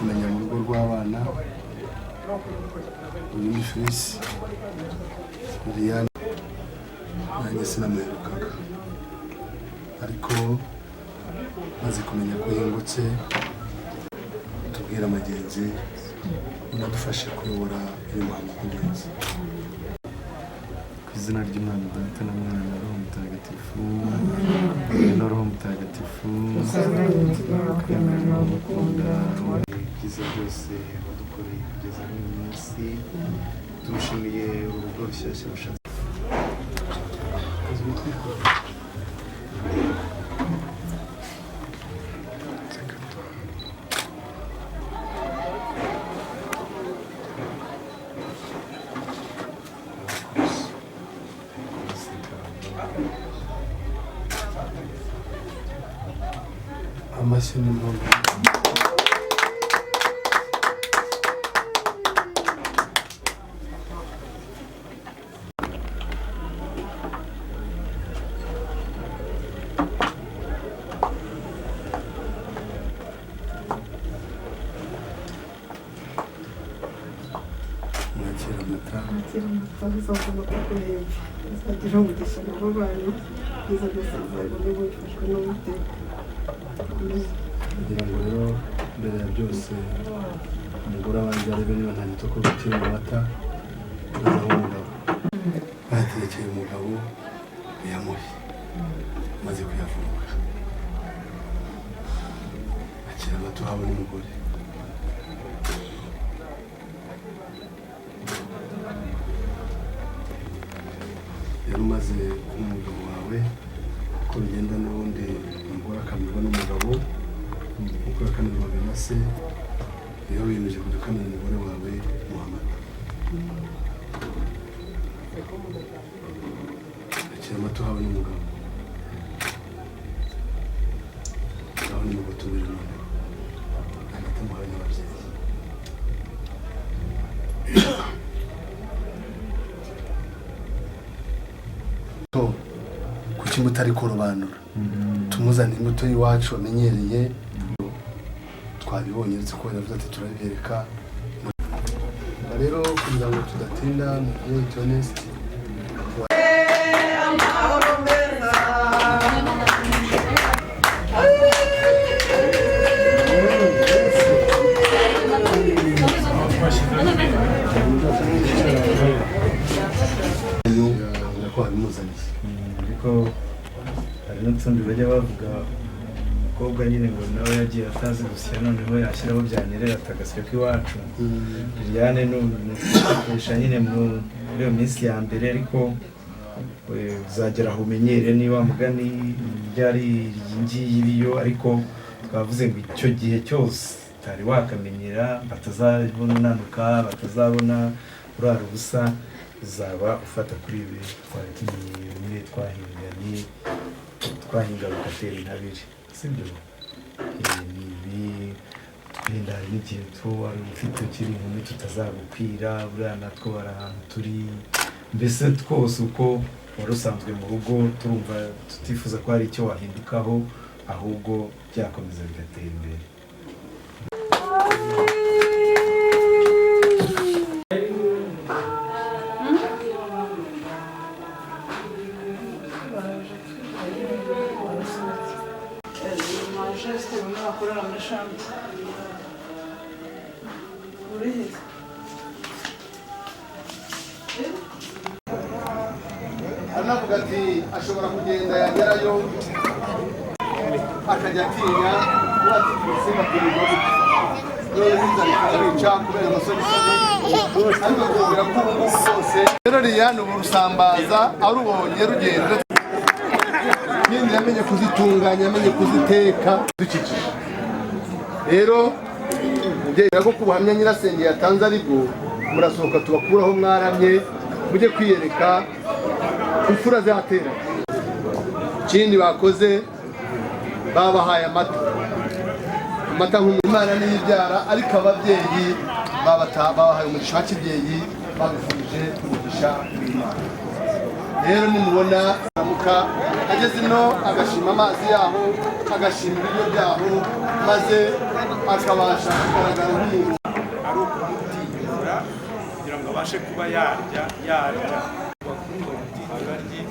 kumenya mu rugo rw'abana uyu ni Fils Liliane nanjye sinamuherukaga ariko maze kumenya ko yungutse tubwira amagenzi unadufashe kuyobora uyu muhango neza ku izina ry'Imana Data na Mwana na Roho Mutagatifu na Roho Mutagatifu twemera gukunda ibyiza byose wadukoreye kugeza uyu munsi tumushimiye urugo rushyashya rushatse amashyi n'impundu mwakira amata bizagomba kureba bizagira umugisha nabo bantu biza byose bizabone bifashwe n'Uwiteka kugira ngo rero mbere ya byose umugore abanza arebe niba nta gitoko gutira mu mata azaho umugabo batekeye umugabo yamuhe maze kuyavuga akira amata uhawe n'umugore yari umaze umugabo wawe uko bigenda n'ubundi umugore akamirwa n'umugabo uko yakamirwaga na se iyo wiyemeje kujya ukamira umugore wawe Muhammad akira amata uhawe n'umugabo aho ni mu gutumira noneho amata muhawe n'ababyeyi kuki mutari kurobanura tumuzana imbuto y'iwacu wamenyereye twabibonye uretse ko yavuze ati turabibereka rero kugira ngo tudatinda mu gihe cy'honesty ariko hari n'utundi bajya bavuga umukobwa nyine ngo nawe yagiye atazi gusya noneho yashyiraho byanyerera atagasya k'iwacu Liliane n'ukoresha nyine muri iyo minsi ya mbere ariko uzagera aho umenyere niba mugani byari iyi biyo ariko twavuze ngo icyo gihe cyose utari wakamenyera batazabona unanuka batazabona urara ubusa uzaba ufata kuri ibi twari tumenyeye bimwe twahinga bigatera intabire sibyo ibi twenda hari n'igihe wari ufite ukiri inkumi tutazagukwira buriya natwo bari ahantu turi mbese twose uko wari usanzwe mu rugo turumva tutifuza ko hari icyo wahindukaho ahubwo byakomeza bigatera imbere anavuga ati ashobora kugenda yagerayo akajya atinya kuba ati ibisimba byirirwa none bizana kubica kubera amasonisoni ariko kubwira ko ubu bwose rero Liliane ubu rusambaza arubonye rugenda n'indi yamenye kuzitunganya yamenye kuziteka dukikije rero mubyeyi ko kubuhamya nyirasenge yatanze aribwo murasohoka tubakuraho mwaramye mujye kwiyereka imfura zatera ikindi bakoze babahaye amata nk'umwana n'ibyara ariko ababyeyi babahaye umugisha w'ikibyeyi babifurije umugisha w'Imana rero nimubona amuka ageze ino agashima amazi yaho agashima ibiryo byaho maze akabasha kugaragara nk'umuntu ari ukumutinyura kugira ngo abashe kuba yarya bakunda gutinyura rye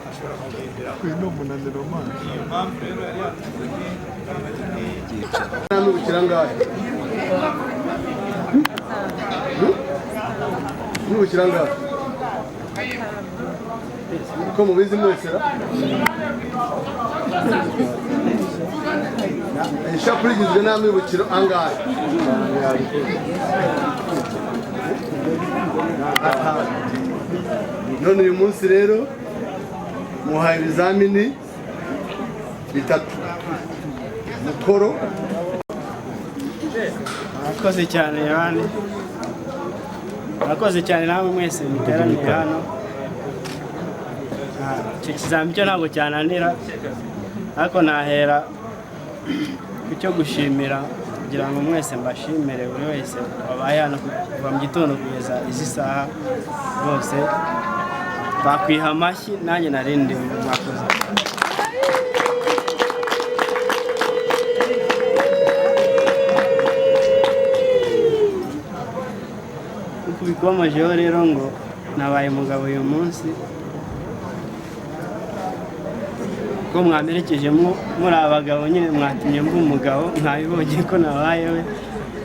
ashobora kugendera kuri no munaniro mazi. Iyo mpamvu rero yari yatuzanye n'ubukira ngahe n'ubukira ngahe ko mubizi mwesera ishapure igizwe n'amibukiro angahe none uyu munsi rero muhaye ibizamini bitatu mukoro. Murakoze cyane Yohani, murakoze cyane namwe mwese muteraniye hano. Icyo kizamini cyo ntabwo cyananira, ariko nahera ku cyo gushimira kugira ngo mwese mbashimire buri wese wabaye hano kuva mu gitondo kugeza izi saha bose bakwiha amashyi nanjye narindi mwakoze. Bikomejeho rero ngo nabaye umugabo uyu munsi ko mwamerekeje muri abagabo nyine mwatumye mba umugabo mwabibonye ko nabayewe,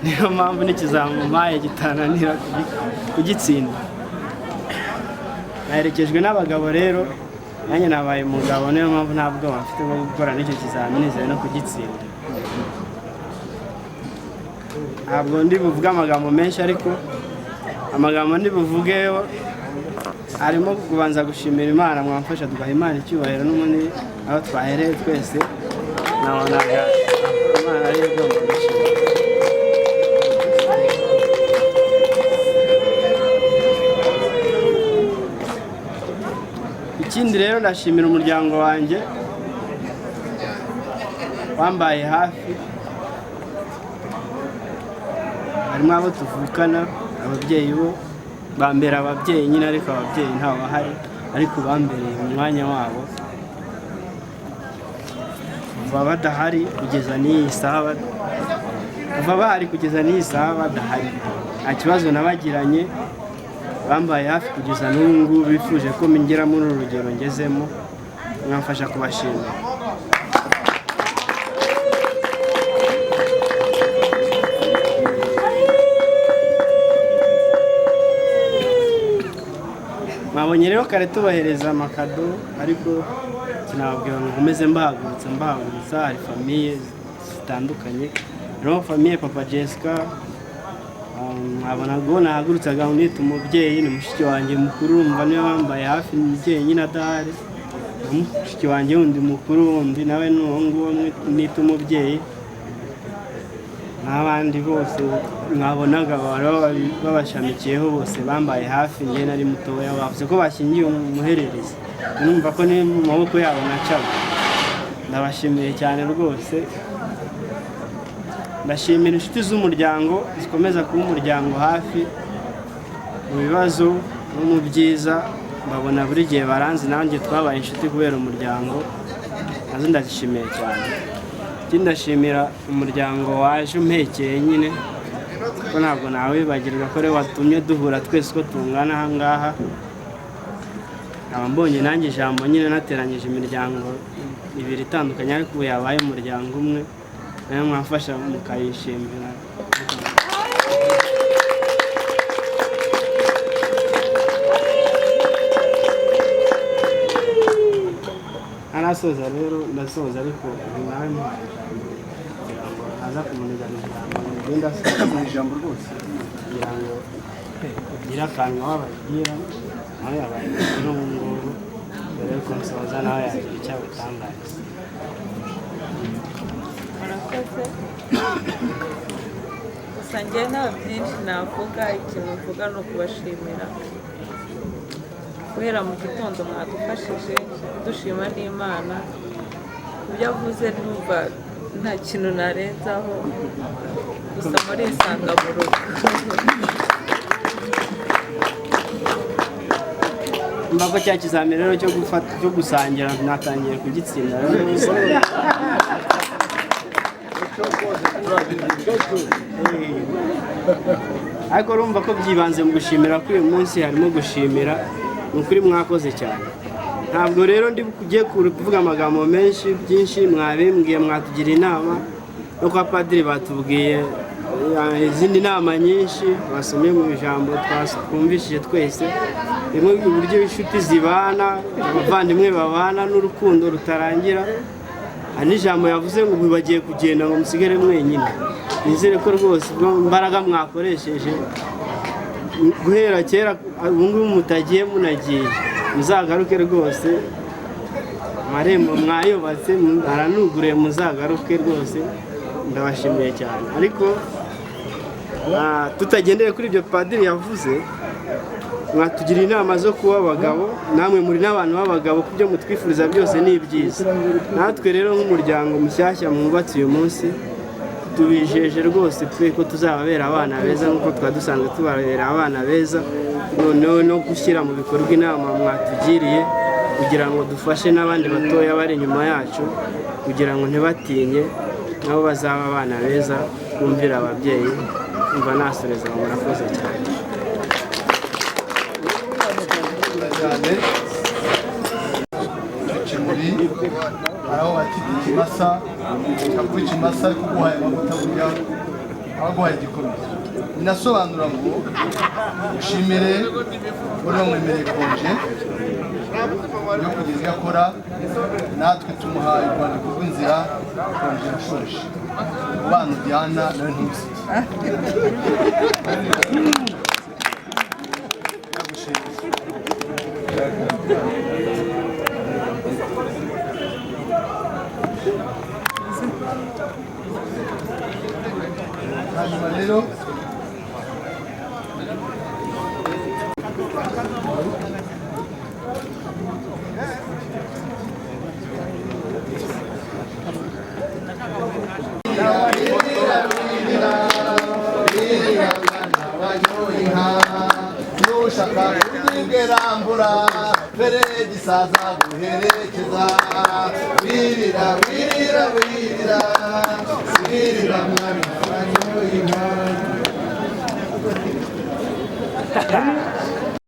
niyo mpamvu n'ikizamumaye gitananira kugitsinda. Naherekejwe n'abagabo rero nanjye nabaye umugabo, niyo mpamvu nta bwoba mfite bwo gukora n'icyo kizamini nizeye no kugitsinda. Ntabwo ndi buvuge amagambo menshi, ariko amagambo ndi buvugeyo harimo kubanza gushimira Imana mwamfasha tugaha Imana icyubahiro, n'ubundi aho twahereye twese nabonaga Imana ari igomba gushimira. Ikindi rero ndashimira umuryango wanjye wambaye hafi, harimo abo tuvukana, ababyeyi bo bambera ababyeyi nyine, ariko ababyeyi ntawe bahari, ariko bambereye mu mwanya wabo kuva badahari kugeza n'iyi saha, kuva bahari kugeza n'iyi saha badahari, nta kibazo nabagiranye, bambaye hafi kugeza n'ubu ngubu, bifuje ko ngera muri uru rugero ngezemo, mwamfasha kubashimira. Mwabonye rero kare tubahereza amakado, ariko sinababwira ngo nkomeze mbahagurutsa. Hari famiye zitandukanye, rero famiye Papa Jessica mwabona ngo nahagurutsaga nita umubyeyi, ni mushiki wanjye mukuru, umva niwe wambaye hafi, umubyeyi nyine adahari, mushiki wanjye wundi mukuru wundi nawe n'uwo nguwo nita umubyeyi, n'abandi bose mwabonaga babashamikiyeho bose bambaye hafi, njye nari mutoya, bavuze ko bashyingiye umuhererezi, numva ko ni mu maboko yabo nacaga. Ndabashimiye cyane rwose. Ndashimira inshuti z'umuryango zikomeza kuba umuryango hafi mu bibazo no mu byiza, mbabona buri gihe baranzi, nanjye twabaye inshuti kubera umuryango, nazo ndazishimiye cyane. Ndashimira umuryango waje umpekeye nyine, ko ntabwo nawibagirwa ko rero watumye duhura twese uko tungana aha ngaha. Nkaba mbonye nanjye ijambo nyine nateranyije imiryango ibiri itandukanye, ariko ubu yabaye umuryango umwe, nayo mwafasha mukayishimira. Anasoza rero ndasoza, ariko nawe aza kumunigana ijambo rwose kugira ngo ugire akantu wababwira, nawe yabaye n'ubu ngubu, mbere yuko nsoza nawe yagira icyo abitangariza. Murakoze. Gusa njye nta byinshi navuga, ikintu mvuga ni ukubashimira guhera mu gitondo mwadufashije, dushima n'Imana. Ibyo avuze numva nta kintu narenzaho, gusa muri isanga mu rugo. mba ko cya kizamini rero cyo gusangira natangiye kugitsinda ariko urumva ko byibanze mu gushimira ko uyu munsi harimo gushimira ni ukuri mwakoze cyane. Ntabwo rero ndi kugiye kuvuga amagambo menshi byinshi mwabimbwiye mwatugira inama no kwa padiri batubwiye izindi nama nyinshi basomye mu ijambo twumvishije twese, rimwe uburyo inshuti zibana, abavandimwe babana n'urukundo rutarangira. Hari n'ijambo yavuze ngo bagiye kugenda ngo musigare mwenyine. Nizere ko rwose imbaraga mwakoresheje guhera kera ubu ngubu mutagiye munagiye, muzagaruke rwose, amarembo mwayubatse aranuguriye, muzagaruke rwose, ndabashimiye cyane. Ariko tutagendeye kuri ibyo padiri yavuze, mwatugira inama zo kuba abagabo, namwe muri n'abantu b'abagabo, ku byo mutwifuriza byose ni ibyiza. Natwe rero nk'umuryango mushyashya mwubatse uyu munsi, tubijeje rwose twe ko tuzababera abana beza nk'uko twari dusanzwe tubabera abana beza, noneho no gushyira mu bikorwa inama mwatugiriye kugira ngo dufashe n'abandi batoya bari inyuma yacu kugira ngo ntibatinye, nabo bazaba abana beza bumvira ababyeyi. Umva nasoreza, murakoze cyane. Kimuri araho batita ikimasa cyangwa ikimasa kuguhaye amavuta burya abaguhaye igikombe. Binasobanura ngo ushimire uri wamwemereye konje yo kugeza iyo akora, natwe tumuhaye urwandiko rw'inzira konje yashoje. Umubano Diana nawe ntumusige. Hanyuma rero nushaka kugerambura mbere gisaza guherekeza, wirira wirira wirira wirira mwana wanyoye inka.